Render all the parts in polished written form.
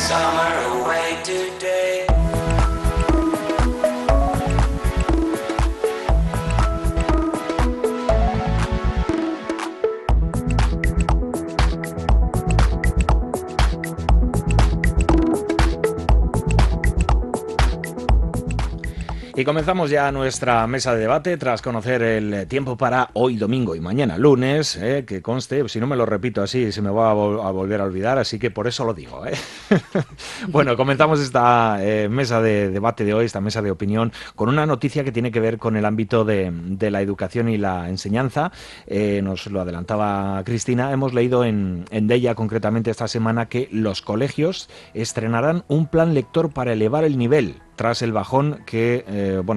summer away today. Y comenzamos ya nuestra mesa de debate tras conocer el tiempo para hoy domingo y mañana lunes, que conste, si no me lo repito así se me va a volver a olvidar, así que por eso lo digo. Bueno, comenzamos esta mesa de debate de hoy, esta mesa de opinión, con una noticia que tiene que ver con el ámbito de la educación y la enseñanza. Nos lo adelantaba Cristina, hemos leído en Deia concretamente esta semana que los colegios estrenarán un plan lector para elevar el nivel tras el bajón que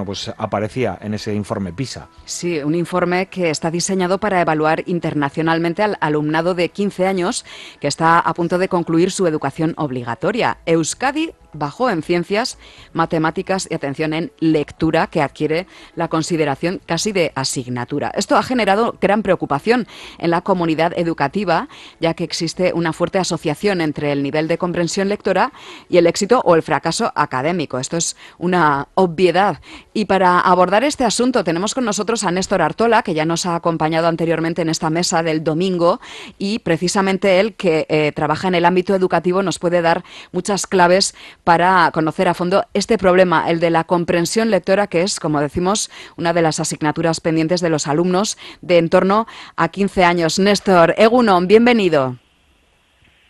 pues aparecía en ese informe PISA. Sí, un informe que está diseñado para evaluar internacionalmente al alumnado de 15 años que está a punto de concluir su educación obligatoria. Euskadi bajó en ciencias, matemáticas y, atención, en lectura, que adquiere la consideración casi de asignatura. Esto ha generado gran preocupación en la comunidad educativa, ya que existe una fuerte asociación entre el nivel de comprensión lectora y el éxito o el fracaso académico. Esto es una obviedad. Y para abordar este asunto tenemos con nosotros a Néstor Artola, que ya nos ha acompañado anteriormente en esta mesa del domingo, y precisamente él, que trabaja en el ámbito educativo, nos puede dar muchas claves para conocer a fondo este problema, el de la comprensión lectora, que es, como decimos, una de las asignaturas pendientes de los alumnos de en torno a 15 años. Néstor, Egunon, bienvenido.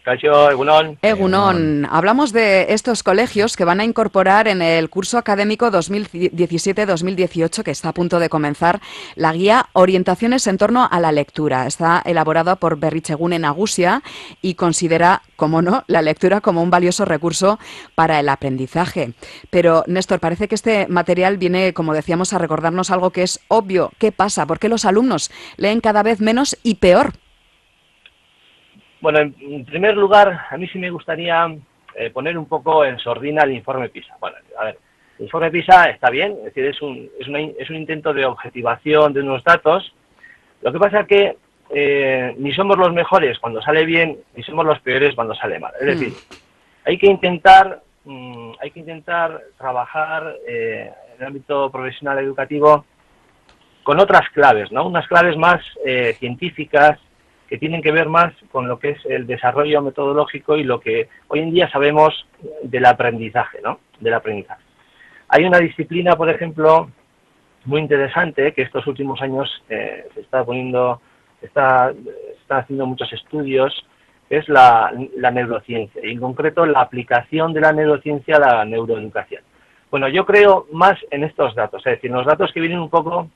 Caixo, Egunon. Egunon, hablamos de estos colegios que van a incorporar en el curso académico 2017-2018, que está a punto de comenzar, la guía Orientaciones en torno a la lectura. Está elaborada por Berritzegune Nagusia y considera, como no, la lectura como un valioso recurso para el aprendizaje. Pero, Néstor, parece que este material viene, como decíamos, a recordarnos algo que es obvio. ¿Qué pasa? ¿Por qué los alumnos leen cada vez menos y peor? Bueno, en primer lugar, a mí sí me gustaría poner un poco en sordina el informe PISA. Bueno, a ver, el informe PISA está bien, es decir, es un intento de objetivación de unos datos. Lo que pasa es que ni somos los mejores cuando sale bien, ni somos los peores cuando sale mal. Es decir, hay que intentar trabajar en el ámbito profesional educativo con otras claves, ¿no? Unas claves más científicas, que tienen que ver más con lo que es el desarrollo metodológico y lo que hoy en día sabemos del aprendizaje, ¿no? Del aprendizaje. Hay una disciplina, por ejemplo, muy interesante, que estos últimos años se está haciendo muchos estudios, que es la neurociencia, y en concreto la aplicación de la neurociencia a la neuroeducación. Bueno, yo creo más en estos datos, es decir, los datos que vienen un poco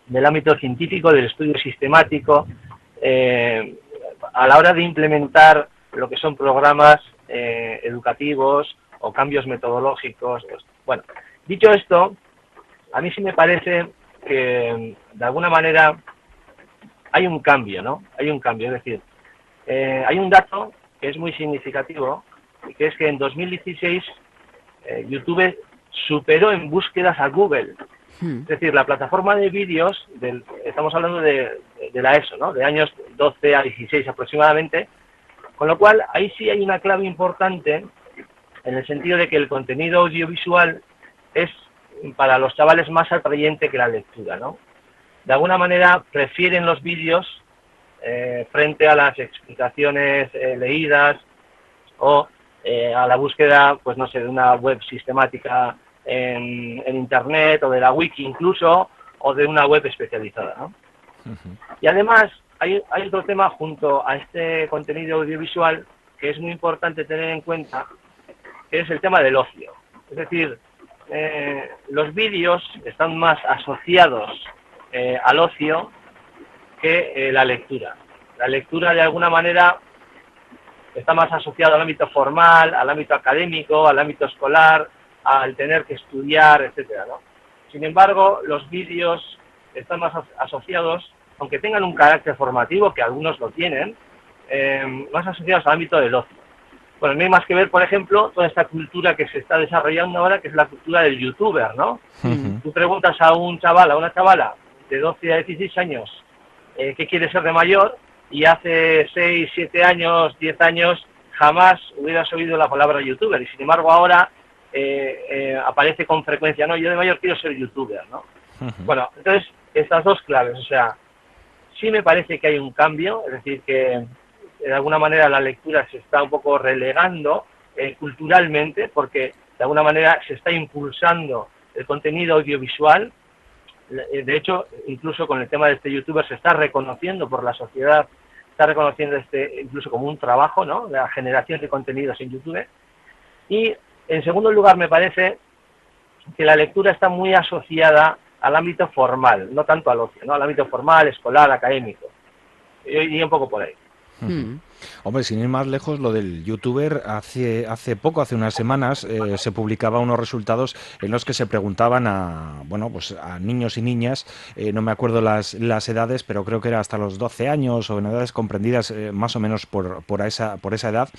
del ámbito científico, del estudio sistemático, a la hora de implementar lo que son programas educativos o cambios metodológicos. Bueno, dicho esto, a mí sí me parece que de alguna manera hay un cambio, ¿no? Hay un cambio, es decir, hay un dato que es muy significativo, que es que en 2016 YouTube superó en búsquedas a Google. Es decir, la plataforma de vídeos, estamos hablando de la ESO, ¿no? De años 12 a 16 aproximadamente, con lo cual ahí sí hay una clave importante en el sentido de que el contenido audiovisual es para los chavales más atrayente que la lectura, ¿no? De alguna manera prefieren los vídeos frente a las explicaciones leídas o a la búsqueda, pues no sé, de una web sistemática en internet o de la wiki incluso, o de una web especializada, ¿no? Y además hay otro tema junto a este contenido audiovisual que es muy importante tener en cuenta, que es el tema del ocio. Es decir, los vídeos están más asociados al ocio que la lectura. La lectura de alguna manera está más asociada al ámbito formal, al ámbito académico, al ámbito escolar, al tener que estudiar, etcétera, ¿no? Sin embargo, los vídeos están más asociados, aunque tengan un carácter formativo, que algunos lo tienen, más asociados al ámbito del ocio. Bueno, no hay más que ver, por ejemplo, toda esta cultura que se está desarrollando ahora, que es la cultura del youtuber, ¿no? Tú preguntas a un chaval, a una chavala de 12 a 16 años qué quiere ser de mayor, y hace 6, 7 años, 10 años jamás hubieras oído la palabra youtuber, y sin embargo ahora aparece con frecuencia, no, yo de mayor quiero ser youtuber, ¿no? Bueno, entonces, estas dos claves, o sea, sí me parece que hay un cambio, es decir, que de alguna manera la lectura se está un poco relegando culturalmente, porque de alguna manera se está impulsando el contenido audiovisual. De hecho, incluso con el tema de este youtuber se está reconociendo por la sociedad, está reconociendo incluso como un trabajo, ¿no?, la generación de contenidos en YouTube. Y en segundo lugar, me parece que la lectura está muy asociada al ámbito formal, no tanto al ocio, ¿no?, al ámbito formal, escolar, académico. Y un poco por ahí. Hombre, sin ir más lejos, lo del youtuber, hace unas semanas, se publicaba unos resultados en los que se preguntaban a niños y niñas, no me acuerdo las edades, pero creo que era hasta los 12 años o en edades comprendidas más o menos por esa edad,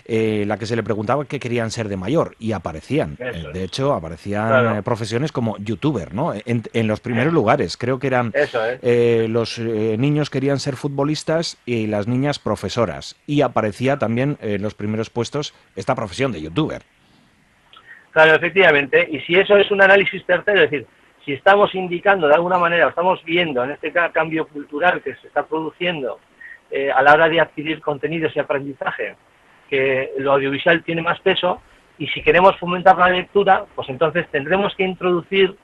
la que se le preguntaba qué querían ser de mayor, y aparecían, de hecho, aparecían profesiones como youtuber, ¿no? En los primeros lugares, creo que eran los niños querían ser futbolistas y las niñas profesoras, y aparecía también en los primeros puestos esta profesión de youtuber. Claro, efectivamente, y si eso es un análisis certero, es decir, si estamos indicando de alguna manera, o estamos viendo en este cambio cultural que se está produciendo a la hora de adquirir contenidos y aprendizaje, que lo audiovisual tiene más peso, y si queremos fomentar la lectura, pues entonces tendremos que introducir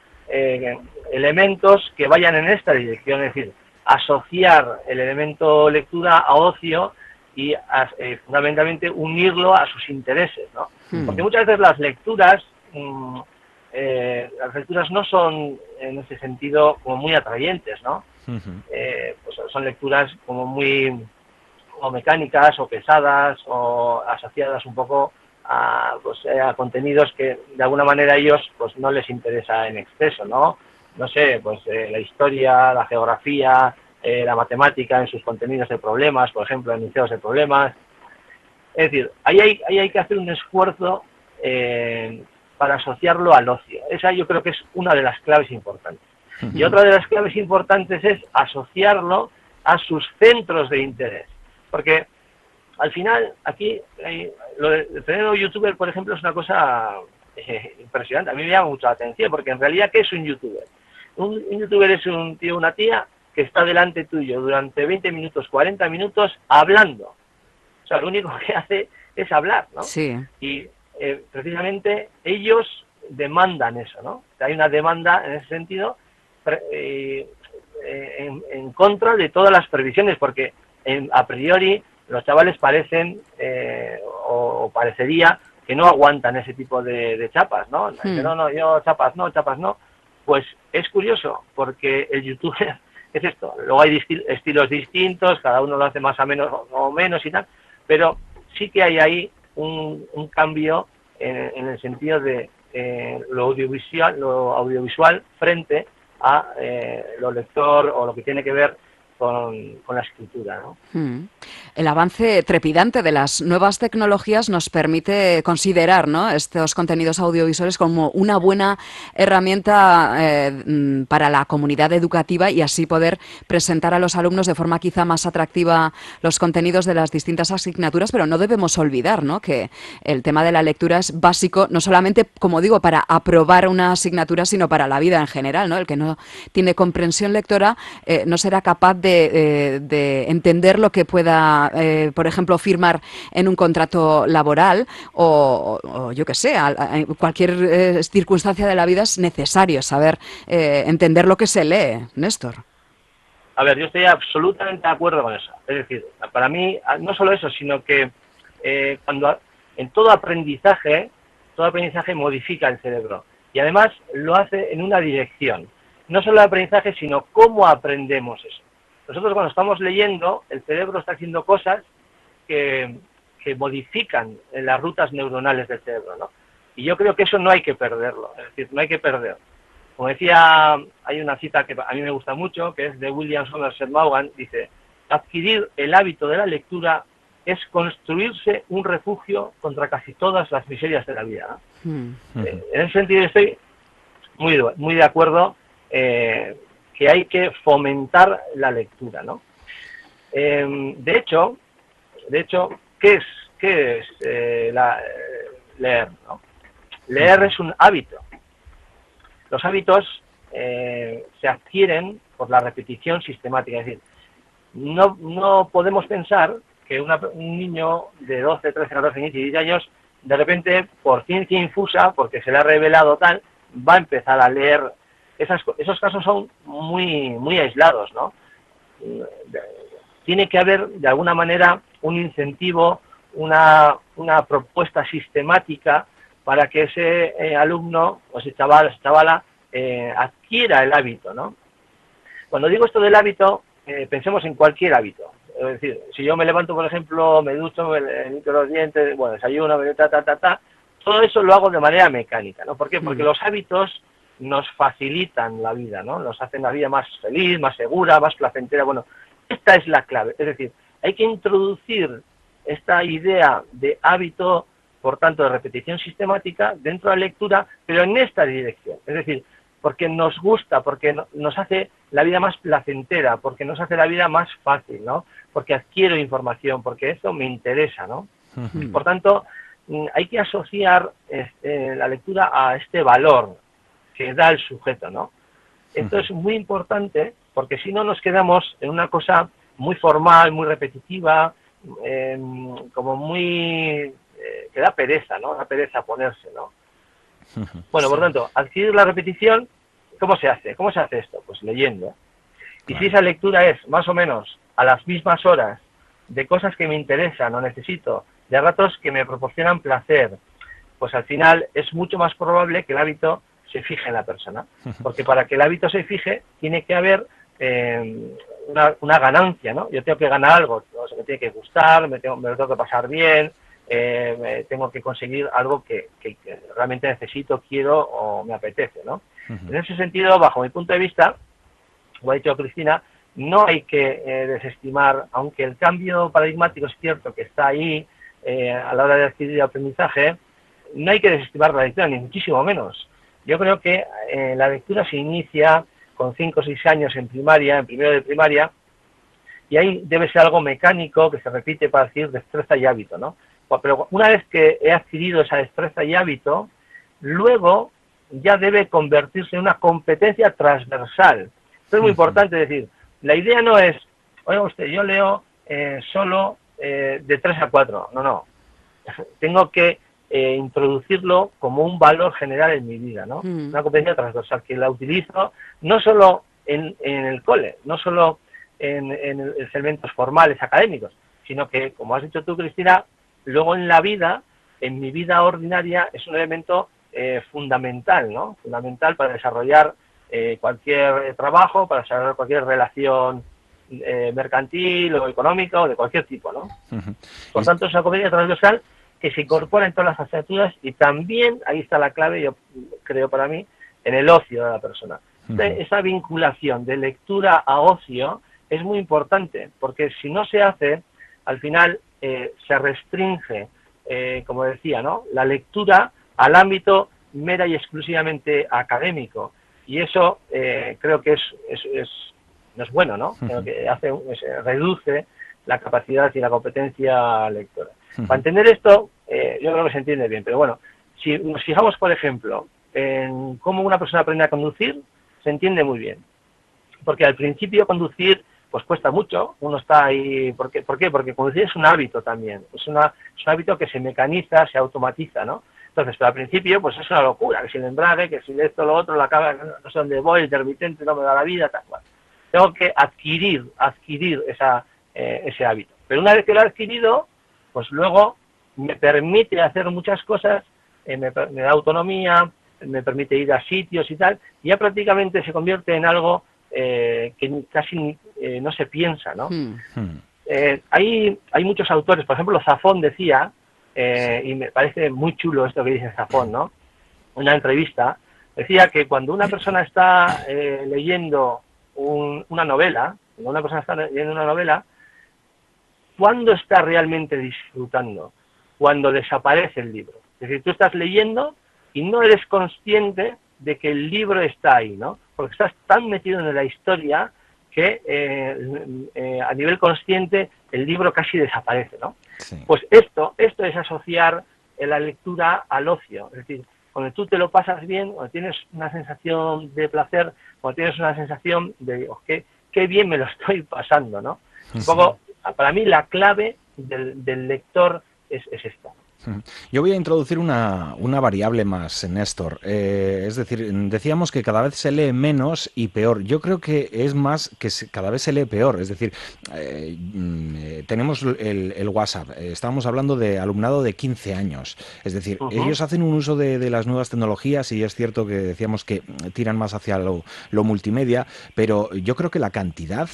elementos que vayan en esta dirección, es decir, asociar el elemento lectura a ocio y fundamentalmente unirlo a sus intereses, ¿no? Porque muchas veces las lecturas no son en ese sentido como muy atrayentes, ¿no? Pues son lecturas como muy mecánicas o pesadas o asociadas un poco a contenidos que de alguna manera a ellos pues no les interesa en exceso, ¿no? No sé, pues la historia, la geografía, la matemática en sus contenidos de problemas, por ejemplo, enunciados de problemas. Es decir, ahí hay que hacer un esfuerzo para asociarlo al ocio. Esa yo creo que es una de las claves importantes. Y otra de las claves importantes es asociarlo a sus centros de interés. Porque al final, aquí, lo del fenómeno youtuber, por ejemplo, es una cosa impresionante. A mí me llama mucho la atención, porque en realidad, ¿qué es un youtuber? Un youtuber es un tío o una tía que está delante tuyo durante 20 minutos, 40 minutos, hablando. O sea, lo único que hace es hablar, ¿no? Sí. Y precisamente ellos demandan eso, ¿no? Hay una demanda en ese sentido en contra de todas las previsiones, porque a priori los chavales parecen, o parecería, que no aguantan ese tipo de chapas, ¿no? No, yo chapas no. Pues es curioso, porque el youtuber es esto. Luego hay estilos distintos, cada uno lo hace más o menos y tal, pero sí que hay ahí un cambio en el sentido de lo audiovisual frente a lo lector o lo que tiene que ver con la escritura, ¿no? El avance trepidante de las nuevas tecnologías nos permite considerar, ¿no?, estos contenidos audiovisuales como una buena herramienta para la comunidad educativa, y así poder presentar a los alumnos de forma quizá más atractiva los contenidos de las distintas asignaturas, pero no debemos olvidar, ¿no?, que el tema de la lectura es básico, no solamente, como digo, para aprobar una asignatura, sino para la vida en general, ¿no? El que no tiene comprensión lectora no será capaz de entender lo que pueda, por ejemplo, firmar en un contrato laboral o yo qué sé, cualquier circunstancia de la vida es necesario saber entender lo que se lee, Néstor. A ver, yo estoy absolutamente de acuerdo con eso. Es decir, para mí, no solo eso, sino que cuando en todo aprendizaje modifica el cerebro. Y además lo hace en una dirección. No solo el aprendizaje, sino cómo aprendemos eso. Nosotros cuando estamos leyendo, el cerebro está haciendo cosas que modifican las rutas neuronales del cerebro, ¿no? Y yo creo que eso no hay que perderlo, es decir, no hay que perder. Como decía, hay una cita que a mí me gusta mucho, que es de William Somerset Maugham, dice: adquirir el hábito de la lectura es construirse un refugio contra casi todas las miserias de la vida, ¿no? En ese sentido estoy muy de acuerdo que hay que fomentar la lectura, ¿no? De hecho, ¿qué ¿qué es leer, ¿no? Leer es un hábito. Los hábitos se adquieren por la repetición sistemática. Es decir, no podemos pensar que un niño de 12, 13, 14, 15, 16 años, de repente, por ciencia infusa, porque se le ha revelado tal, va a empezar a leer. Esos casos son muy aislados, ¿no? Tiene que haber, de alguna manera, un incentivo, una propuesta sistemática para que ese alumno o ese chaval, esa chavala, adquiera el hábito, ¿no? Cuando digo esto del hábito, pensemos en cualquier hábito. Es decir, si yo me levanto, por ejemplo, me ducho, me limpio los dientes, bueno, desayuno, todo eso lo hago de manera mecánica, ¿no? ¿Por qué? Porque los hábitos nos facilitan la vida, ¿no? Nos hacen la vida más feliz, más segura, más placentera. Bueno, esta es la clave. Es decir, hay que introducir esta idea de hábito, por tanto, de repetición sistemática dentro de la lectura, pero en esta dirección. Es decir, porque nos gusta, porque nos hace la vida más placentera, porque nos hace la vida más fácil, ¿no? Porque adquiero información, porque esto me interesa, ¿no? Por tanto, hay que asociar la lectura a este valor que da el sujeto, ¿no? Esto es muy importante, porque si no nos quedamos en una cosa muy formal, muy repetitiva, como muy... que da pereza, ¿no? Da pereza ponerse, ¿no? Bueno, por tanto, adquirir la repetición, ¿cómo se hace? ¿Cómo se hace esto? Pues leyendo. Y si esa lectura es más o menos a las mismas horas, de cosas que me interesan o necesito, de ratos que me proporcionan placer, pues al final es mucho más probable que el hábito se fije en la persona. Porque para que el hábito se fije, tiene que haber una ganancia, ¿no? Yo tengo que ganar algo, o sea, me tiene que gustar, me lo tengo que pasar bien, tengo que conseguir algo que realmente necesito, quiero o me apetece, ¿no? En ese sentido, bajo mi punto de vista, como ha dicho Cristina, no hay que desestimar, aunque el cambio paradigmático es cierto que está ahí a la hora de adquirir aprendizaje, no hay que desestimar la lectura, ni muchísimo menos. Yo creo que la lectura se inicia con 5 o 6 años en primaria, en primero de primaria, y ahí debe ser algo mecánico que se repite para adquirir destreza y hábito, ¿no? Pero una vez que he adquirido esa destreza y hábito, luego ya debe convertirse en una competencia transversal. Esto es muy importante decir, la idea no es, oiga usted, yo leo solo de 3 a 4, no. Tengo que introducirlo como un valor general en mi vida, ¿no? Una competencia transversal que la utilizo no solo en el cole, no solo en elementos formales académicos, sino que, como has dicho tú, Cristina, luego en la vida, en mi vida ordinaria, es un elemento fundamental, ¿no? Fundamental para desarrollar cualquier trabajo, para desarrollar cualquier relación mercantil o económica o de cualquier tipo, ¿no? Por tanto, es una competencia transversal que se incorpora en todas las asignaturas y también, ahí está la clave, yo creo para mí, en el ocio de la persona. Esa vinculación de lectura a ocio es muy importante, porque si no se hace, al final se restringe, como decía, ¿no?, la lectura al ámbito mera y exclusivamente académico. Y eso creo que no es bueno, ¿no? Creo que reduce la capacidad y la competencia lectora. Para entender esto, yo creo que se entiende bien, pero bueno, si nos fijamos, por ejemplo, en cómo una persona aprende a conducir, se entiende muy bien. Porque al principio conducir pues cuesta mucho, uno está ahí... ¿Por qué? Porque conducir es un hábito también, es un hábito que se mecaniza, se automatiza, ¿no? Entonces, pero al principio, pues es una locura, que si el embrague, que si esto, lo otro, la cámara, no sé dónde voy, intermitente, no me da la vida, tal cual. Tengo que adquirir ese hábito. Pero una vez que lo he adquirido, pues luego me permite hacer muchas cosas, me da autonomía, me permite ir a sitios y tal, y ya prácticamente se convierte en algo que casi no se piensa, ¿no? Hay muchos autores, por ejemplo, Zafón decía, y me parece muy chulo esto que dice Zafón, ¿no? Una entrevista, decía que cuando una persona está leyendo una novela, ¿cuándo está realmente disfrutando? Cuando desaparece el libro. Es decir, tú estás leyendo y no eres consciente de que el libro está ahí, ¿no? Porque estás tan metido en la historia que a nivel consciente el libro casi desaparece, ¿no? Sí. Pues esto es asociar la lectura al ocio. Es decir, cuando tú te lo pasas bien, cuando tienes una sensación de placer, cuando tienes una sensación de qué bien me lo estoy pasando, ¿no? Un poco, para mí la clave del lector es esta. Yo voy a introducir una variable más, Néstor. Es decir, decíamos que cada vez se lee menos y peor. Yo creo que es más que cada vez se lee peor. Es decir, tenemos el WhatsApp. Estábamos hablando de alumnado de 15 años. Es decir, ellos hacen un uso de las nuevas tecnologías y es cierto que decíamos que tiran más hacia lo multimedia, pero yo creo que la cantidad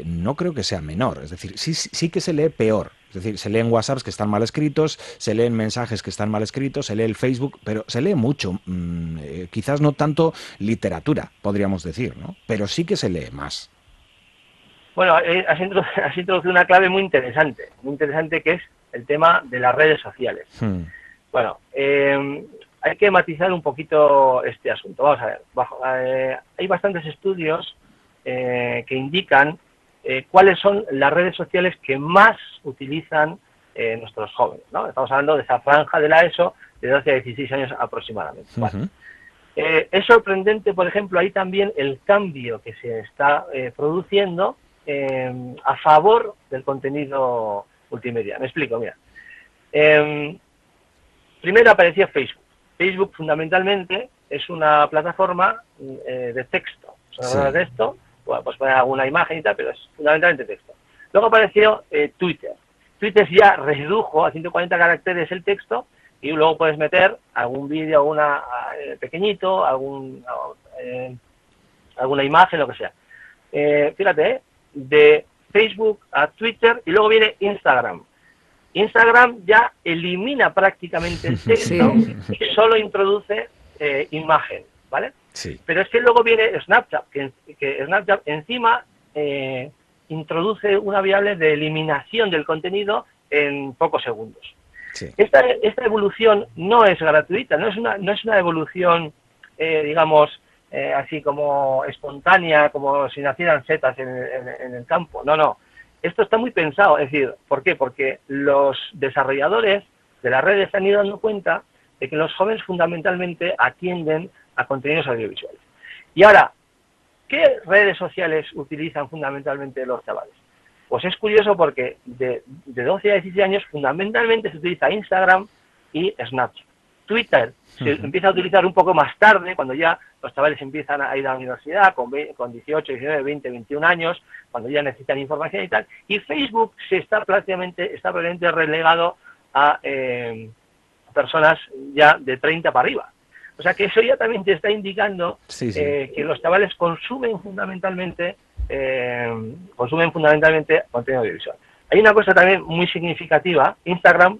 no creo que sea menor. Es decir, sí que se lee peor. Es decir, se leen WhatsApps que están mal escritos, se leen mensajes que están mal escritos, se lee el Facebook, pero se lee mucho. Quizás no tanto literatura, podríamos decir, ¿no? Pero sí que se lee más. Bueno, has introducido una clave muy interesante que es el tema de las redes sociales. Bueno, hay que matizar un poquito este asunto. Vamos a ver, hay bastantes estudios que indican cuáles son las redes sociales que más utilizan nuestros jóvenes, ¿no? Estamos hablando de esa franja de la ESO de 12 a 16 años aproximadamente. Bueno, es sorprendente, por ejemplo, ahí también el cambio que se está produciendo a favor del contenido multimedia. Me explico, mira. Primero aparecía Facebook. Facebook fundamentalmente es una plataforma de texto. De texto, bueno, pues poner alguna imagen y tal, pero es fundamentalmente texto. Luego apareció Twitter. Twitter ya redujo a 140 caracteres el texto y luego puedes meter algún vídeo, alguna pequeñito, alguna imagen, lo que sea. Fíjate, de Facebook a Twitter y luego viene Instagram. Instagram ya elimina prácticamente el texto y solo introduce imagen, ¿vale? Sí. Pero es que luego viene Snapchat, que Snapchat encima introduce una variable de eliminación del contenido en pocos segundos. Sí. Esta evolución no es gratuita, no es una evolución, digamos, así como espontánea, como si nacieran setas en el campo. No. Esto está muy pensado. Es decir, ¿por qué? Porque los desarrolladores de las redes se han ido dando cuenta de que los jóvenes fundamentalmente atienden a contenidos audiovisuales. Y ahora, ¿qué redes sociales utilizan fundamentalmente los chavales? Pues es curioso porque de 12 a 16 años fundamentalmente se utiliza Instagram y Snapchat. Twitter se empieza a utilizar un poco más tarde, cuando ya los chavales empiezan a ir a la universidad, con 18, 19, 20, 21 años, cuando ya necesitan información y tal. Y Facebook está prácticamente relegado a personas ya de 30 para arriba. O sea que eso ya también te está indicando que los chavales consumen fundamentalmente contenido audiovisual. Hay una cosa también muy significativa. Instagram,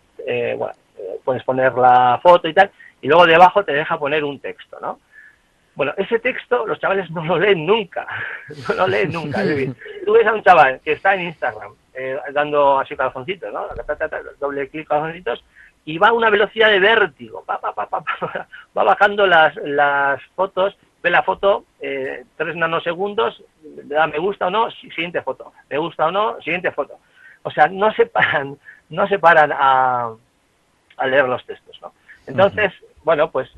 puedes poner la foto y tal, y luego debajo te deja poner un texto, ¿no? Bueno, ese texto los chavales no lo leen nunca. No lo leen nunca. Es decir, tú ves a un chaval que está en Instagram dando así calzoncitos, ¿no? Doble clic calzoncitos, y va a una velocidad de vértigo, va bajando las fotos, ve la foto 3 nanosegundos, le da me gusta o no, siguiente foto, me gusta o no, siguiente foto. O sea, no se paran a leer los textos, ¿no? Entonces, bueno, pues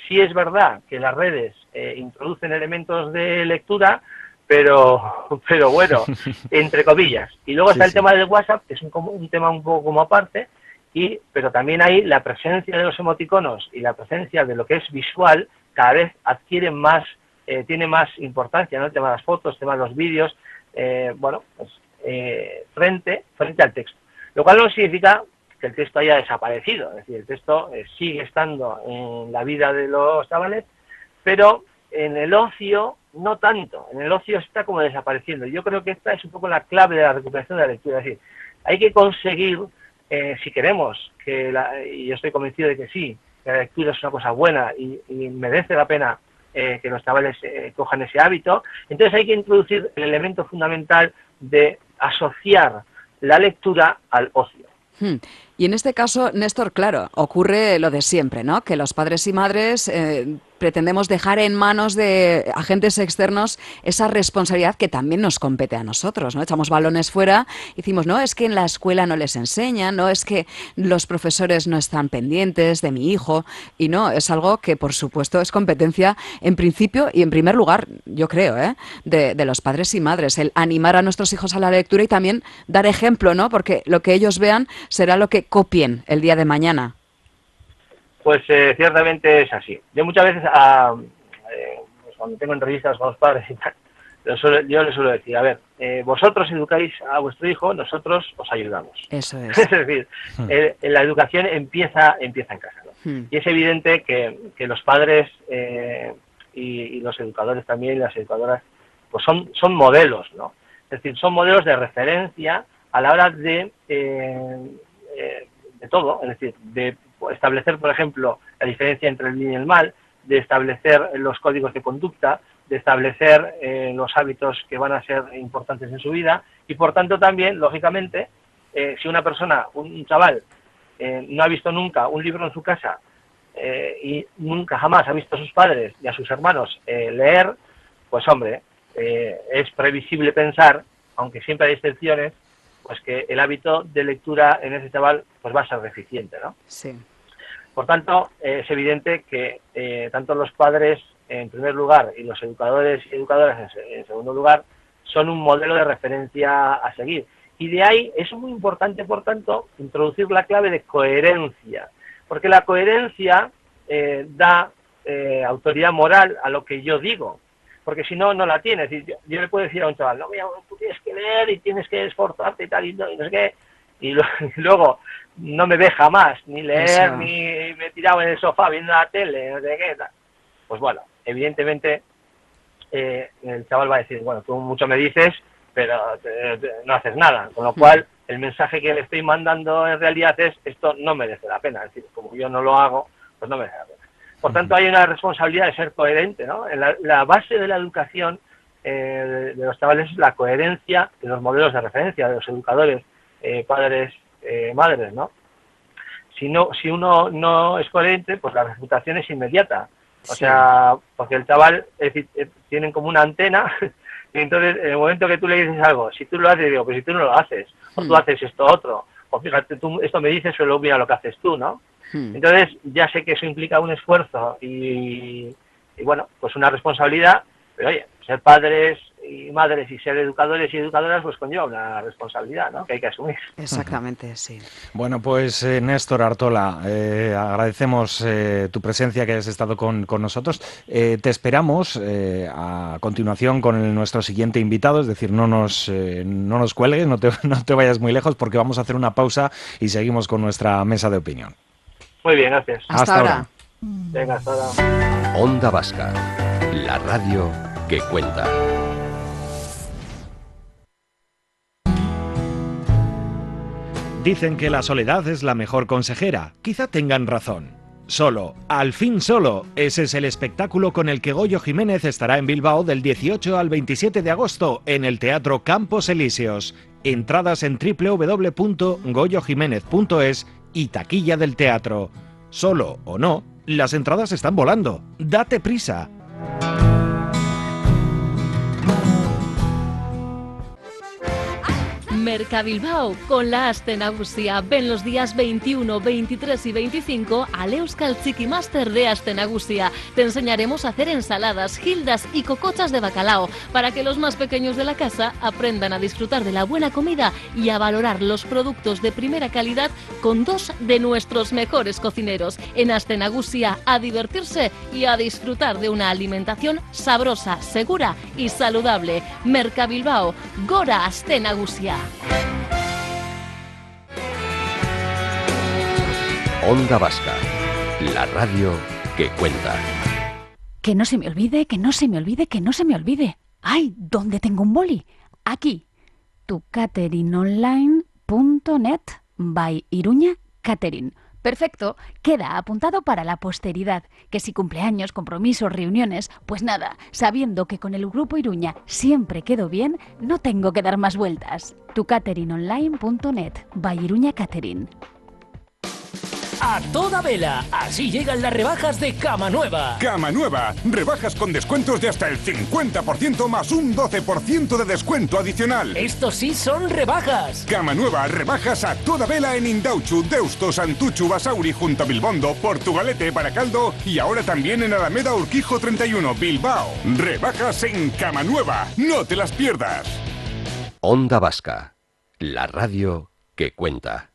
sí es verdad que las redes introducen elementos de lectura, pero bueno, entre comillas. Y luego está el tema del WhatsApp, que es un tema un poco como aparte, pero también ahí la presencia de los emoticonos y la presencia de lo que es visual cada vez adquiere tiene más importancia, ¿no? El tema de las fotos, el tema de los vídeos, frente al texto. Lo cual no significa que el texto haya desaparecido, es decir, el texto sigue estando en la vida de los chavales, pero en el ocio no tanto, en el ocio está como desapareciendo. Yo creo que esta es un poco la clave de la recuperación de la lectura, es decir, hay que conseguir, si queremos, y yo estoy convencido de que sí, que la lectura es una cosa buena y merece la pena que los chavales cojan ese hábito, entonces hay que introducir el elemento fundamental de asociar la lectura al ocio. Y en este caso, Néstor, claro, ocurre lo de siempre, ¿no? Que los padres y madres pretendemos dejar en manos de agentes externos esa responsabilidad que también nos compete a nosotros, ¿no? Echamos balones fuera y decimos, no, es que en la escuela no les enseñan, no, es que los profesores no están pendientes de mi hijo, y no, es algo que por supuesto es competencia en principio y en primer lugar, yo creo, de los padres y madres, el animar a nuestros hijos a la lectura y también dar ejemplo, ¿no? Porque lo que ellos vean será lo que copien el día de mañana. Pues ciertamente es así. Yo muchas veces, pues cuando tengo entrevistas con los padres y tal, yo les suelo decir, a ver, vosotros educáis a vuestro hijo, nosotros os ayudamos. Eso es. Es decir, la educación empieza en casa, ¿no? Y es evidente que los padres y los educadores también, las educadoras, pues son modelos, ¿no? Es decir, son modelos de referencia a la hora de todo, es decir, de establecer, por ejemplo, la diferencia entre el bien y el mal, de establecer los códigos de conducta, de establecer los hábitos que van a ser importantes en su vida y, por tanto, también, lógicamente, si una persona, un chaval, no ha visto nunca un libro en su casa y nunca jamás ha visto a sus padres y a sus hermanos leer, pues, hombre, es previsible pensar, aunque siempre hay excepciones, pues que el hábito de lectura en ese chaval pues va a ser deficiente, ¿no? Sí. Por tanto, es evidente que tanto los padres, en primer lugar, y los educadores y educadoras, en segundo lugar, son un modelo de referencia a seguir. Y de ahí es muy importante, por tanto, introducir la clave de coherencia, porque la coherencia da autoridad moral a lo que yo digo, porque si no, no la tienes. Yo le puedo decir a un chaval, no, mira, tú tienes que leer y tienes que esforzarte y tal, y no sé qué, y luego no me ve jamás, ni leer, Eso. ni me he tirado en el sofá viendo la tele, no sé qué, tal. Pues bueno, evidentemente el chaval va a decir, bueno, tú mucho me dices, pero no haces nada, con lo cual el mensaje que le estoy mandando en realidad es, esto no merece la pena, es decir, como yo no lo hago, pues no merece la pena. Por tanto, hay una responsabilidad de ser coherente, ¿no? La base de la educación de los chavales es la coherencia de los modelos de referencia, de los educadores, padres, madres, ¿no? Si uno no es coherente, pues la reputación es inmediata. O sea, porque el chaval, es decir, tienen como una antena, y entonces en el momento que tú le dices algo, si tú lo haces, digo, pues si tú no lo haces, o tú haces esto otro, o fíjate, tú esto me dices, solo mira lo que haces tú, ¿no? Entonces, ya sé que eso implica un esfuerzo y bueno, pues una responsabilidad, pero oye, ser padres y madres y ser educadores y educadoras, pues conlleva una responsabilidad, ¿no? Que hay que asumir. Exactamente, sí. Bueno, pues Néstor Artola, agradecemos tu presencia, que hayas estado con nosotros. Te esperamos a continuación con nuestro siguiente invitado, es decir, no nos cuelgues, no te vayas muy lejos, porque vamos a hacer una pausa y seguimos con nuestra mesa de opinión. Muy bien, gracias. Hasta ahora. Venga, hasta ahora. Onda Vasca, la radio que cuenta. Dicen que la soledad es la mejor consejera. Quizá tengan razón. Solo, al fin solo, ese es el espectáculo con el que Goyo Jiménez estará en Bilbao del 18 al 27 de agosto en el Teatro Campos Elíseos. Entradas en www.goyojiménez.es y taquilla del teatro. Solo o no, las entradas están volando. ¡Date prisa! Mercabilbao, con la Aste Nagusia. Ven los días 21, 23 y 25 al Euskal Txiki Master de Aste Nagusia. Te enseñaremos a hacer ensaladas, gildas y cocochas de bacalao para que los más pequeños de la casa aprendan a disfrutar de la buena comida y a valorar los productos de primera calidad con dos de nuestros mejores cocineros. En Aste Nagusia, a divertirse y a disfrutar de una alimentación sabrosa, segura y saludable. Mercabilbao, Gora Aste Nagusia. Onda Vasca, la radio que cuenta. Que no se me olvide, que no se me olvide, que no se me olvide. ¡Ay! ¿Dónde tengo un boli? Aquí. tucateringonline.net by Iruña Catering. Perfecto, queda apuntado para la posteridad, que si cumpleaños, compromisos, reuniones, pues nada, sabiendo que con el Grupo Iruña siempre quedo bien, no tengo que dar más vueltas. tucateringonline.net by Iruña Catering. a toda vela. Así llegan las rebajas de Cama Nueva. Cama Nueva, rebajas con descuentos de hasta el 50% más un 12% de descuento adicional. Estos sí son rebajas. Cama Nueva, rebajas a toda vela en Indauchu, Deusto, Santuchu, Basauri, junto a Bilbondo, Portugalete, Baracaldo y ahora también en Alameda Urquijo 31, Bilbao. Rebajas en Cama Nueva, no te las pierdas. Onda Vasca, la radio que cuenta.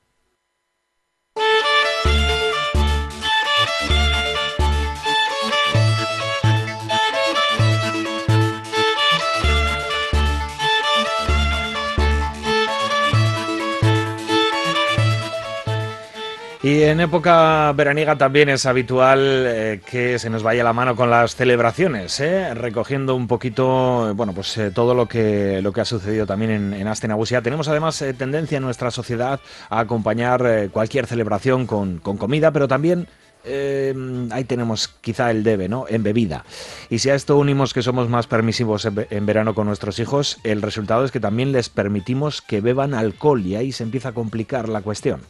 Y en época veraniega también es habitual que se nos vaya la mano con las celebraciones, recogiendo un poquito, bueno, pues todo lo que ha sucedido también en Aste Nagusia. Tenemos además tendencia en nuestra sociedad a acompañar cualquier celebración con comida, pero también ahí tenemos quizá el debe, ¿no? En bebida. Y si a esto unimos que somos más permisivos en verano con nuestros hijos, el resultado es que también les permitimos que beban alcohol y ahí se empieza a complicar la cuestión.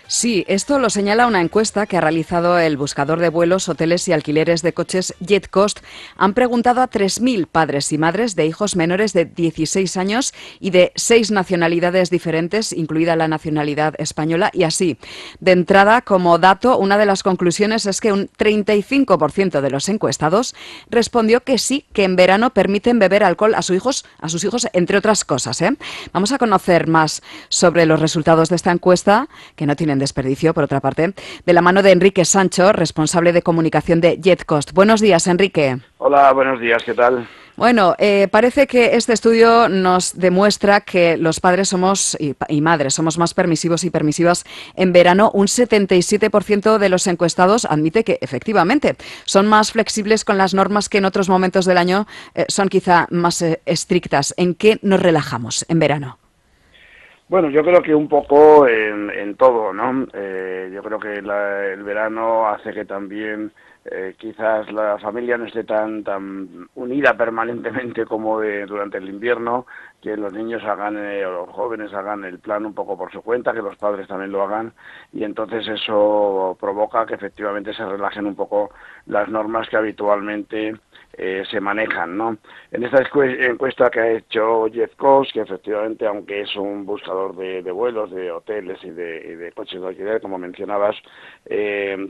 Sí, esto lo señala una encuesta que ha realizado el buscador de vuelos, hoteles y alquileres de coches JetCost. Han preguntado a 3.000 padres y madres de hijos menores de 16 años y de 6 nacionalidades diferentes, incluida la nacionalidad española. Y así, de entrada, como dato, una de las conclusiones es que un 35% de los encuestados respondió que sí, que en verano permiten beber alcohol a sus hijos, entre otras cosas. Vamos a conocer más sobre los resultados de esta encuesta, que no tienen desperdicio, por otra parte, de la mano de Enrique Sancho, responsable de comunicación de JetCost. Buenos días, Enrique. Hola, buenos días, ¿qué tal? Bueno, parece que este estudio nos demuestra que los padres somos y madres somos más permisivos y permisivas en verano. Un 77% de los encuestados admite que efectivamente son más flexibles con las normas que en otros momentos del año son quizá más estrictas. ¿En qué nos relajamos en verano? Bueno, yo creo que un poco en todo, ¿no? Yo creo que el verano hace que también quizás la familia no esté tan unida permanentemente como durante el invierno, que los niños hagan o los jóvenes hagan el plan un poco por su cuenta, que los padres también lo hagan, y entonces eso provoca que efectivamente se relajen un poco las normas que habitualmente se manejan, ¿no? En esta encuesta que ha hecho JetCost, que efectivamente, aunque es un buscador de vuelos, de hoteles y de coches de alquiler, como mencionabas,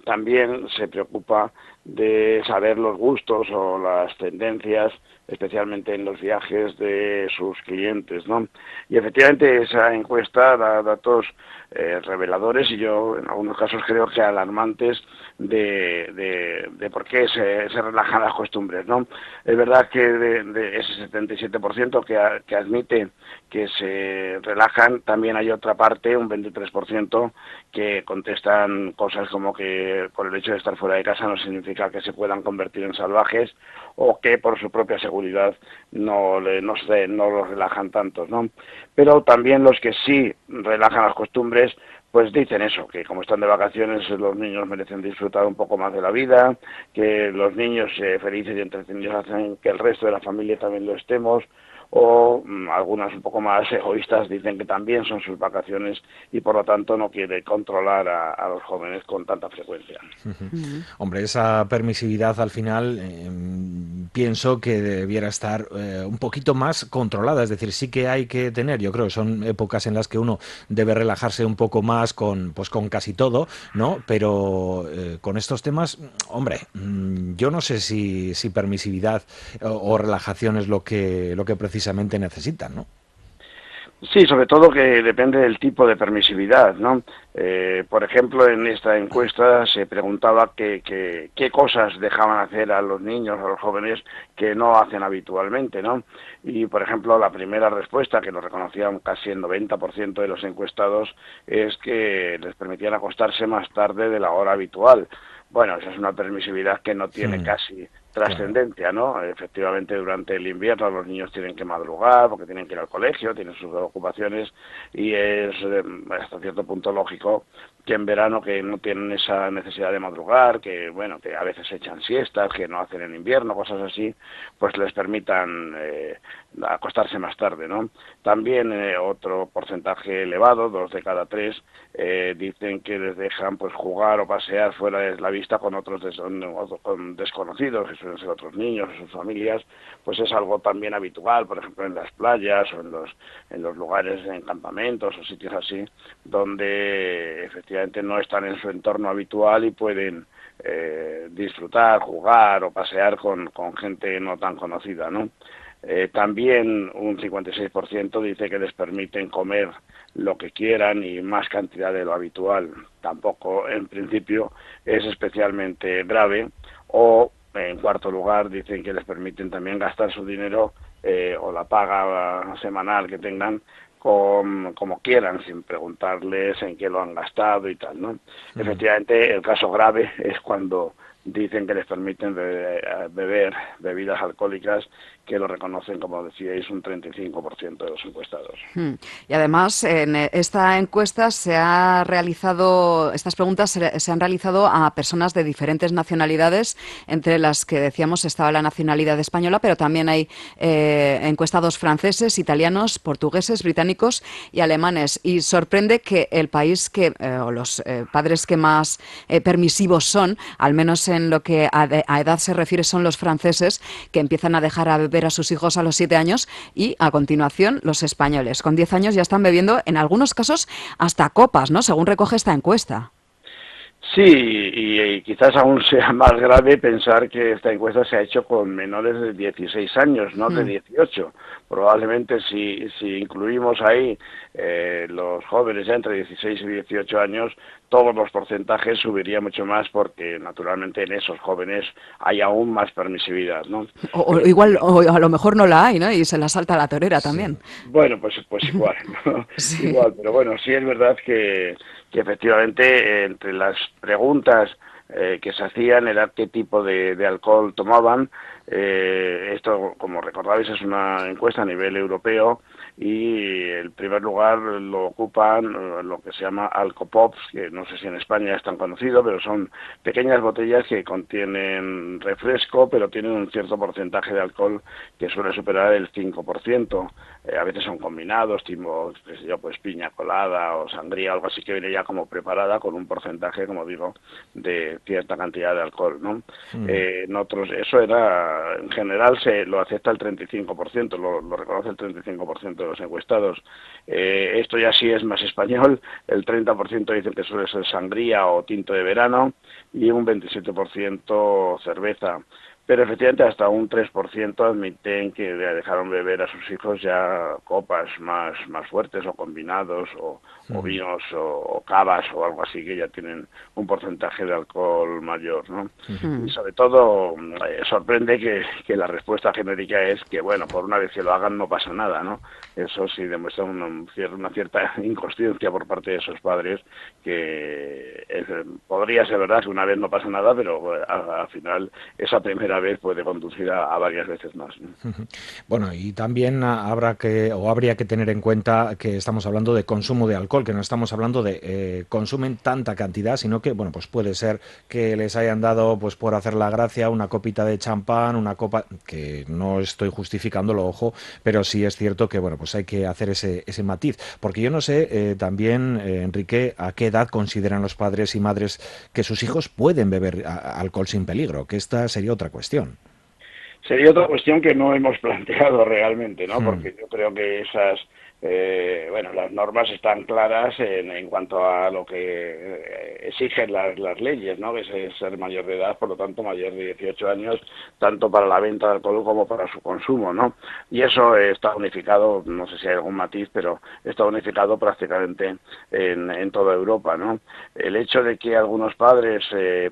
también se preocupa de saber los gustos o las tendencias, especialmente en los viajes de sus clientes, ¿no? Y efectivamente esa encuesta da datos reveladores y yo en algunos casos creo que alarmantes de por qué se relajan las costumbres, ¿no? Es verdad que de ese 77% que admite que se relajan, también hay otra parte, un 23%, que contestan cosas como que por el hecho de estar fuera de casa no significa que se puedan convertir en salvajes o que por su propia seguridad no los relajan tanto, ¿no? Pero también los que sí relajan las costumbres pues dicen eso, que como están de vacaciones los niños merecen disfrutar un poco más de la vida, que los niños felices y entretenidos hacen que el resto de la familia también lo estemos, o algunas un poco más egoístas dicen que también son sus vacaciones y por lo tanto no quiere controlar a los jóvenes con tanta frecuencia. Hombre, esa permisividad al final pienso que debiera estar un poquito más controlada, es decir, sí que hay que tener, yo creo que son épocas en las que uno debe relajarse un poco más con casi todo, ¿no? Pero con estos temas, hombre, yo no sé si permisividad o relajación es lo que precisamente necesitan, ¿no? Sí, sobre todo que depende del tipo de permisividad, ¿no? Por ejemplo, en esta encuesta se preguntaba qué cosas dejaban hacer a los niños, a los jóvenes, que no hacen habitualmente, ¿no? Y, por ejemplo, la primera respuesta, que lo reconocían casi el 90% de los encuestados, es que les permitían acostarse más tarde de la hora habitual. Bueno, esa es una permisividad que no tiene casi trascendencia, ¿no? Efectivamente, durante el invierno los niños tienen que madrugar porque tienen que ir al colegio, tienen sus ocupaciones y es hasta cierto punto lógico que en verano que no tienen esa necesidad de madrugar, que bueno, que a veces echan siestas, que no hacen en invierno, cosas así, pues les permitan acostarse más tarde, ¿no? También otro porcentaje elevado, 2 de cada 3, dicen que les dejan pues jugar o pasear fuera de la vista con otros con desconocidos, que suelen ser otros niños o sus familias, pues es algo también habitual, por ejemplo en las playas o en los lugares, en campamentos o sitios así, donde efectivamente no están en su entorno habitual y pueden disfrutar, jugar o pasear con gente no tan conocida, ¿no? También un 56% dice que les permiten comer lo que quieran y más cantidad de lo habitual. Tampoco, en principio, es especialmente grave. O, en cuarto lugar, dicen que les permiten también gastar su dinero o la paga semanal que tengan como quieran, sin preguntarles en qué lo han gastado y tal, ¿no? Efectivamente, el caso grave es cuando dicen que les permiten beber bebidas alcohólicas, que lo reconocen, como decíais, un 35% de los encuestados. Y además, en esta encuesta estas preguntas se han realizado a personas de diferentes nacionalidades, entre las que decíamos estaba la nacionalidad española, pero también hay encuestados franceses, italianos, portugueses, británicos y alemanes. Y sorprende que el país o los padres que más permisivos son, al menos en lo que a edad se refiere, son los franceses, que empiezan a dejar a beber a sus hijos a los 7 años, y a continuación los españoles. Con 10 años ya están bebiendo, en algunos casos, hasta copas, ¿no? Según recoge esta encuesta. Sí, y quizás aún sea más grave pensar que esta encuesta se ha hecho con menores de 16 años, no de 18. Probablemente si incluimos ahí los jóvenes entre 16 y 18 años, todos los porcentajes subiría mucho más, porque naturalmente en esos jóvenes hay aún más permisividad, ¿no? O a lo mejor no la hay, ¿no? Y se la salta la torera también. Bueno, pues igual, ¿no? Sí. Igual, pero bueno, sí es verdad que efectivamente entre las preguntas que se hacían era qué tipo de alcohol tomaban. Esto, como recordabais, es una encuesta a nivel europeo, y el primer lugar lo ocupan lo que se llama alcopops, que no sé si en España es tan conocido, pero son pequeñas botellas que contienen refresco, pero tienen un cierto porcentaje de alcohol que suele superar el 5%. A veces son combinados, tipo, qué sé yo, pues piña colada o sangría, algo así, que viene ya como preparada con un porcentaje, como digo, de cierta cantidad de alcohol, ¿no? En otros, eso era, en general, lo acepta el 35%, lo reconoce el 35% de los encuestados. Esto ya sí es más español, el 30% dicen que suele ser sangría o tinto de verano, y un 27% cerveza. Pero efectivamente hasta un 3% admiten que dejaron beber a sus hijos ya copas más fuertes, o combinados, o vinos, o cavas, o algo así, que ya tienen un porcentaje de alcohol mayor, ¿no? Y sobre todo sorprende que la respuesta genérica es que, bueno, por una vez que lo hagan no pasa nada, ¿no? Eso sí demuestra una cierta inconsciencia por parte de esos padres, que podría ser verdad que una vez no pasa nada, pero al final esa primera vez puede conducir a varias veces más, ¿no? Bueno, y también habría que tener en cuenta que estamos hablando de consumo de alcohol, que no estamos hablando de consumen tanta cantidad, sino que, bueno, pues puede ser que les hayan dado, pues por hacer la gracia, una copita de champán, una copa, que no estoy justificándolo, ojo, pero sí es cierto que, bueno, pues hay que hacer ese matiz, porque yo no sé también, Enrique, a qué edad consideran los padres y madres que sus hijos pueden beber alcohol sin peligro, que esta sería otra cuestión. Sería otra cuestión que no hemos planteado realmente, ¿no? Porque yo creo que esas las normas están claras en cuanto a lo que exigen las leyes, ¿no? Que es ser mayor de edad, por lo tanto mayor de 18 años, tanto para la venta de alcohol como para su consumo, ¿no? Y eso está unificado, no sé si hay algún matiz, pero está unificado prácticamente en toda Europa, ¿no? El hecho de que algunos padres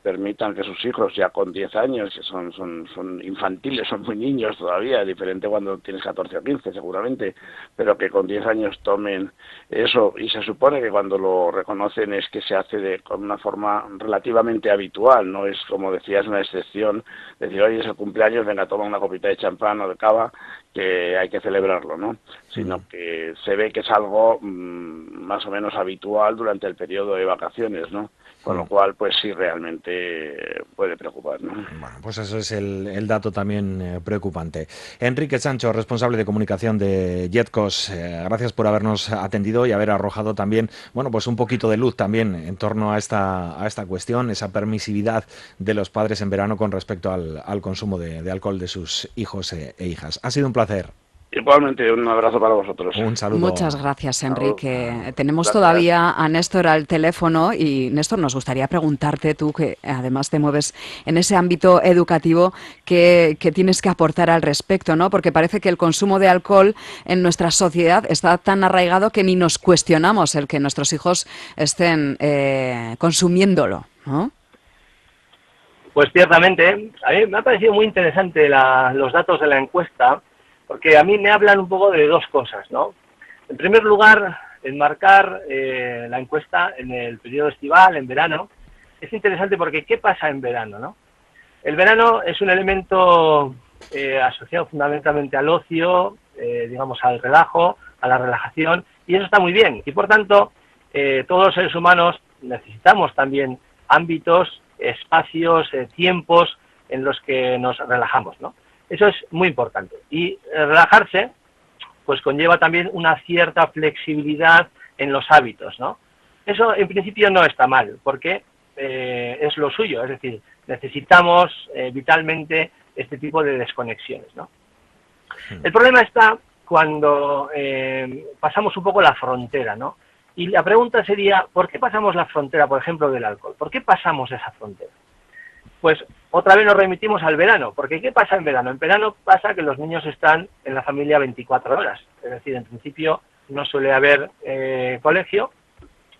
permitan que sus hijos ya con 10 años, que son infantiles, son muy niños todavía, diferente cuando tienes 14 o 15 seguramente, pero que con 10 10 años tomen eso, y se supone que cuando lo reconocen es que se hace con una forma relativamente habitual, no es, como decías, una excepción, decir, oye, es el cumpleaños, venga, toma una copita de champán o de cava, que hay que celebrarlo, ¿no? Sino que se ve que es algo más o menos habitual durante el periodo de vacaciones, ¿no? Con lo cual, pues sí, realmente puede preocupar, ¿no? Bueno, pues eso es el dato también preocupante. Enrique Sancho, responsable de comunicación de Jetcos, gracias por habernos atendido y haber arrojado también, bueno, pues un poquito de luz también en torno a esta cuestión, esa permisividad de los padres en verano con respecto al consumo de alcohol de sus hijos e hijas. Ha sido un placer. Igualmente, un abrazo para vosotros. Un saludo. Muchas gracias, Enrique. Tenemos Gracias. todavía a Néstor al teléfono y, Néstor, nos gustaría preguntarte, tú que además te mueves en ese ámbito educativo, ¿qué tienes que aportar al respecto, ¿no? Porque parece que el consumo de alcohol en nuestra sociedad está tan arraigado que ni nos cuestionamos el que nuestros hijos estén consumiéndolo, ¿no? Pues ciertamente, a mí me ha parecido muy interesante los datos de la encuesta, porque a mí me hablan un poco de dos cosas, ¿no? En primer lugar, enmarcar la encuesta en el periodo estival, en verano, es interesante porque ¿qué pasa en verano, no? El verano es un elemento asociado fundamentalmente al ocio, digamos al relajo, a la relajación, y eso está muy bien. Y por tanto, todos los seres humanos necesitamos también ámbitos, espacios, tiempos en los que nos relajamos, ¿no? Eso es muy importante. Y relajarse, pues conlleva también una cierta flexibilidad en los hábitos, ¿no? Eso en principio no está mal, porque es lo suyo, es decir, necesitamos vitalmente este tipo de desconexiones, ¿no? El problema está cuando pasamos un poco la frontera, ¿no? Y la pregunta sería, ¿por qué pasamos la frontera, por ejemplo, del alcohol? ¿Por qué pasamos esa frontera? Pues otra vez nos remitimos al verano, porque ¿qué pasa en verano? En verano pasa que los niños están en la familia 24 horas, es decir, en principio no suele haber colegio,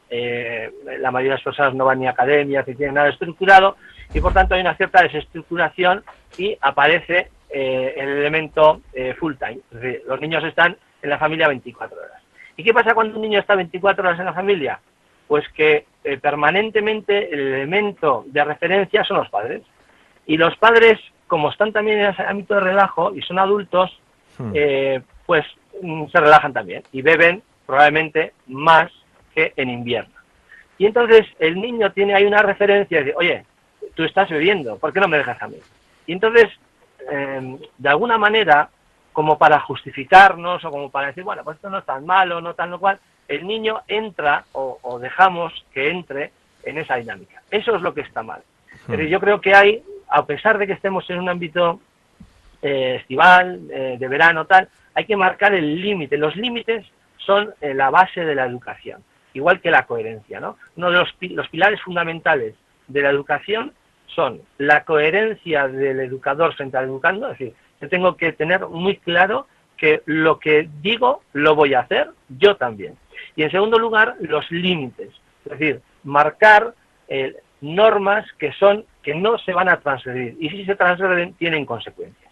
la mayoría de las personas no van ni a academias ni tienen nada estructurado, y por tanto hay una cierta desestructuración y aparece el elemento full time, es decir, los niños están en la familia 24 horas. ¿Y qué pasa cuando un niño está 24 horas en la familia? Pues que permanentemente el elemento de referencia son los padres. Y los padres, como están también en ese ámbito de relajo y son adultos, pues se relajan también y beben probablemente más que en invierno. Y entonces el niño tiene ahí una referencia de, oye, tú estás bebiendo, ¿por qué no me dejas a mí? Y entonces, de alguna manera, como para justificarnos o como para decir, bueno, pues esto no es tan malo, no tan lo cual, el niño entra o dejamos que entre en esa dinámica. Eso es lo que está mal. Pero yo creo que hay, a pesar de que estemos en un ámbito estival, de verano, tal, hay que marcar el límite. Los límites son la base de la educación, igual que la coherencia, ¿no? Uno de los pilares fundamentales de la educación son la coherencia del educador frente al educando, es decir, yo tengo que tener muy claro que lo que digo lo voy a hacer yo también. Y en segundo lugar, los límites, es decir, marcar normas que no se van a transgredir, y si se transgreden tienen consecuencias.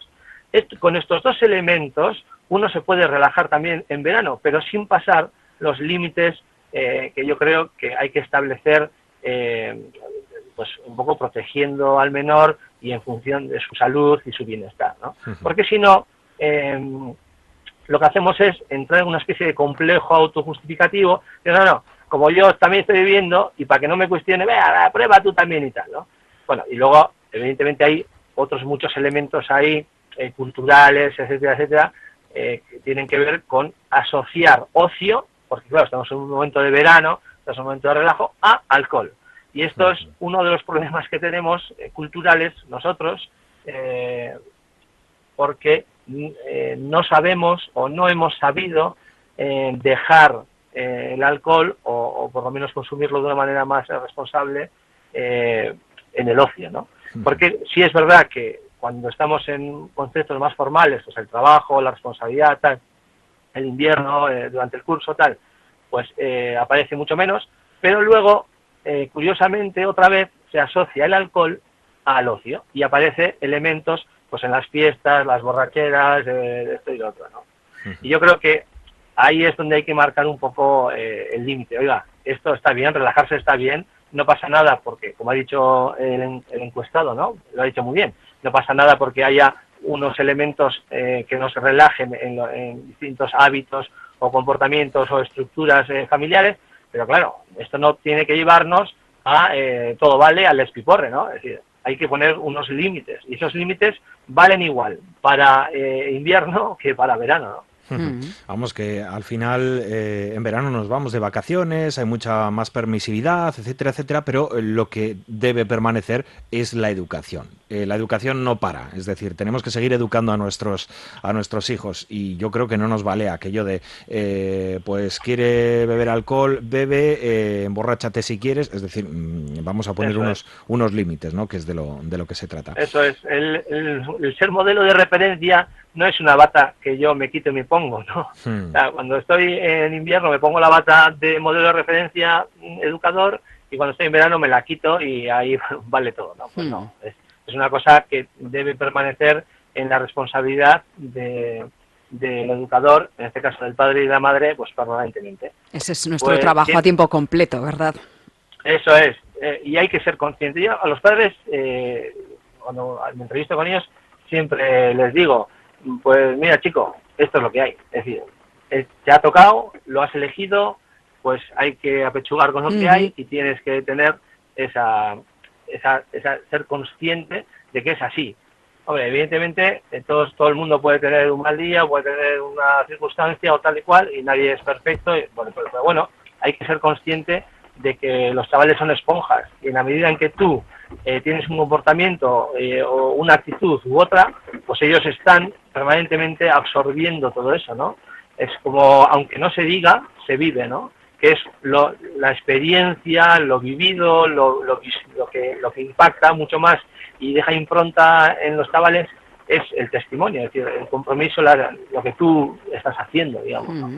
Con estos dos elementos uno se puede relajar también en verano, pero sin pasar los límites que yo creo que hay que establecer, pues un poco protegiendo al menor y en función de su salud y su bienestar, ¿no? Porque si no, lo que hacemos es entrar en una especie de complejo autojustificativo, que no, como yo también estoy viviendo, y para que no me cuestione, vea, prueba tú también y tal, ¿no? Bueno, y luego, evidentemente, hay otros muchos elementos ahí, culturales, etcétera, etcétera, que tienen que ver con asociar ocio, porque claro, estamos en un momento de verano, estamos en un momento de relajo, a alcohol. Y esto es uno de los problemas que tenemos culturales nosotros, porque no sabemos o no hemos sabido dejar el alcohol o por lo menos consumirlo de una manera más responsable en el ocio, ¿no? Porque sí es verdad que cuando estamos en conceptos más formales, pues el trabajo, la responsabilidad, tal, el invierno, durante el curso, tal, pues aparece mucho menos, pero luego, curiosamente, otra vez se asocia el alcohol al ocio y aparece elementos pues en las fiestas, las borracheras, de esto y lo otro, ¿no? Y yo creo que ahí es donde hay que marcar un poco el límite. Oiga, esto está bien, relajarse está bien, no pasa nada porque, como ha dicho el encuestado, ¿no? Lo ha dicho muy bien, no pasa nada porque haya unos elementos que nos relajen en distintos hábitos o comportamientos o estructuras familiares, pero claro, esto no tiene que llevarnos a todo vale al despiporre, ¿no? Es decir, hay que poner unos límites, y esos límites valen igual para invierno que para verano, ¿no? Vamos, que al final en verano nos vamos de vacaciones, hay mucha más permisividad, etcétera, etcétera, pero lo que debe permanecer es la educación. La educación no para, es decir, tenemos que seguir educando a nuestros hijos, y yo creo que no nos vale aquello de pues quiere beber alcohol, bebe, emborráchate si quieres, es decir, vamos a poner unos límites, ¿no? Que es de lo que se trata. Eso es, el ser modelo de referencia no es una bata que yo me quito y me pongo, ¿no? O sea, cuando estoy en invierno me pongo la bata de modelo de referencia educador, y cuando estoy en verano me la quito y ahí vale todo, ¿no? Pues no, es una cosa que debe permanecer en la responsabilidad del educador, en este caso del padre y de la madre, pues permanentemente. Ese es nuestro trabajo a tiempo completo, ¿verdad? Eso es, y hay que ser consciente. Yo a los padres, cuando me entrevisto con ellos, siempre les digo, pues mira chico, esto es lo que hay, es decir, te ha tocado, lo has elegido, pues hay que apechugar con lo que hay, y tienes que tener esa ser consciente de que es así. Hombre, evidentemente todo el mundo puede tener un mal día, puede tener una circunstancia o tal y cual, y nadie es perfecto, pero bueno, hay que ser consciente de que los chavales son esponjas, y en la medida en que tú tienes un comportamiento o una actitud u otra, pues ellos están permanentemente absorbiendo todo eso, ¿no? Es como, aunque no se diga, se vive, ¿no? Que es la experiencia, lo vivido, lo que impacta mucho más y deja impronta en los chavales, es el testimonio, es decir, el compromiso, lo que tú estás haciendo, digamos, ¿no?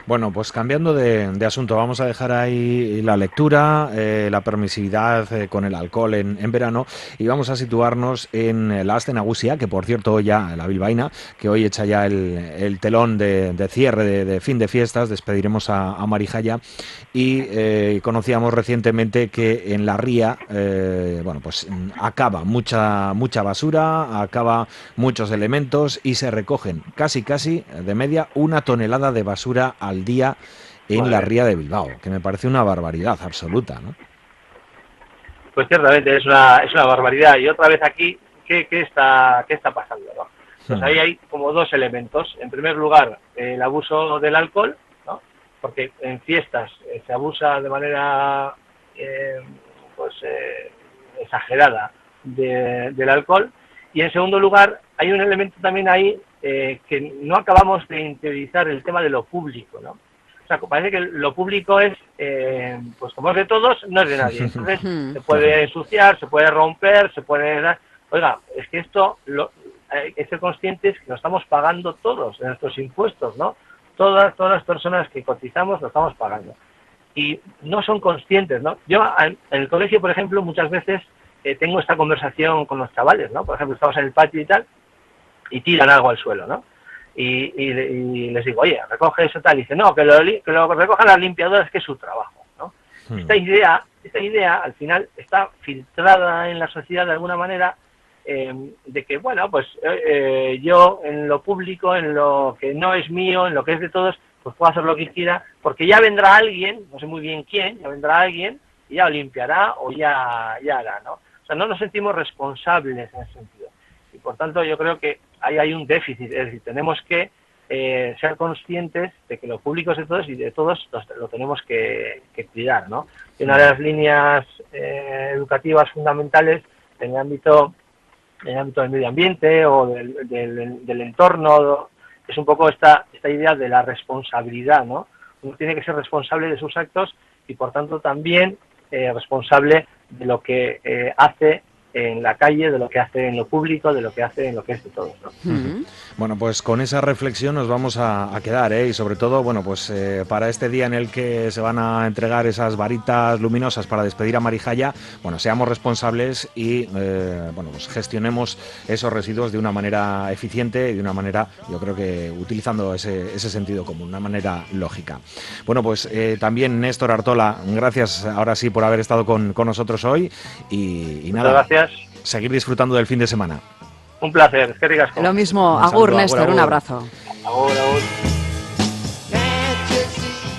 Bueno, pues cambiando de asunto, vamos a dejar ahí la lectura, la permisividad con el alcohol en verano, y vamos a situarnos en la Aste Nagusia, que por cierto ya, la bilbaína, que hoy echa ya el telón de cierre de fin de fiestas, despediremos a Marijaya, y conocíamos recientemente que en la ría, bueno, pues acaba mucha basura, acaba muchos elementos, y se recogen casi de media 1 tonelada de basura al día en la ría de Bilbao, que me parece una barbaridad absoluta, ¿no? Pues ciertamente es una barbaridad. Y otra vez aquí, ¿qué está pasando, ¿no? Pues ahí hay como dos elementos. En primer lugar, el abuso del alcohol, ¿no? Porque en fiestas se abusa de manera exagerada del alcohol. Y en segundo lugar, hay un elemento también ahí que no acabamos de interiorizar, el tema de lo público, ¿no? O sea, parece que lo público es, pues como es de todos, no es de nadie. Entonces, se puede ensuciar, se puede romper, se puede dar... Oiga, es que esto, hay que ser conscientes que lo estamos pagando todos en nuestros impuestos, ¿no? Todas las personas que cotizamos lo estamos pagando. Y no son conscientes, ¿no? Yo en el colegio, por ejemplo, muchas veces tengo esta conversación con los chavales, ¿no? Por ejemplo, estamos en el patio y tal, y tiran algo al suelo, ¿no? Y les digo, oye, recoge eso tal, y dice, no, que lo recojan las limpiadoras, que es su trabajo, ¿no? Esta idea al final está filtrada en la sociedad de alguna manera, de que, bueno, pues yo en lo público, en lo que no es mío, en lo que es de todos, pues puedo hacer lo que quiera, porque ya vendrá alguien, no sé muy bien quién, ya vendrá alguien y ya lo limpiará o ya hará, ¿no? O sea, no nos sentimos responsables en ese sentido. Y por tanto yo creo que ahí hay un déficit, es decir, tenemos que ser conscientes de que lo público es de todos y de todos lo tenemos que cuidar, ¿no? Y una de las líneas educativas fundamentales en el ámbito del medio ambiente o del entorno es un poco esta idea de la responsabilidad, ¿no? Uno tiene que ser responsable de sus actos y por tanto también responsable de lo que hace en la calle, de lo que hace en lo público, de lo que hace en lo que es de todos, ¿no? Bueno, pues con esa reflexión nos vamos a quedar, y sobre todo, bueno, pues para este día en el que se van a entregar esas varitas luminosas para despedir a Marijaya, bueno, seamos responsables y, bueno, pues gestionemos esos residuos de una manera eficiente y de una manera, yo creo que utilizando ese sentido común, una manera lógica. Bueno, pues también Néstor Artola, gracias ahora sí por haber estado con nosotros hoy y nada. Muchas gracias. Seguir disfrutando del fin de semana. Un placer, es que ricas. Lo mismo, agur, Néstor, un abrazo. Agur.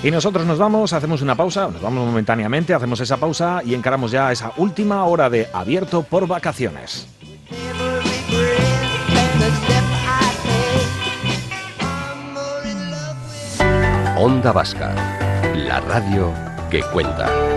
Y nosotros nos vamos, hacemos una pausa, nos vamos momentáneamente, hacemos esa pausa y encaramos ya esa última hora de Abierto por Vacaciones. Onda Vasca, la radio que cuenta.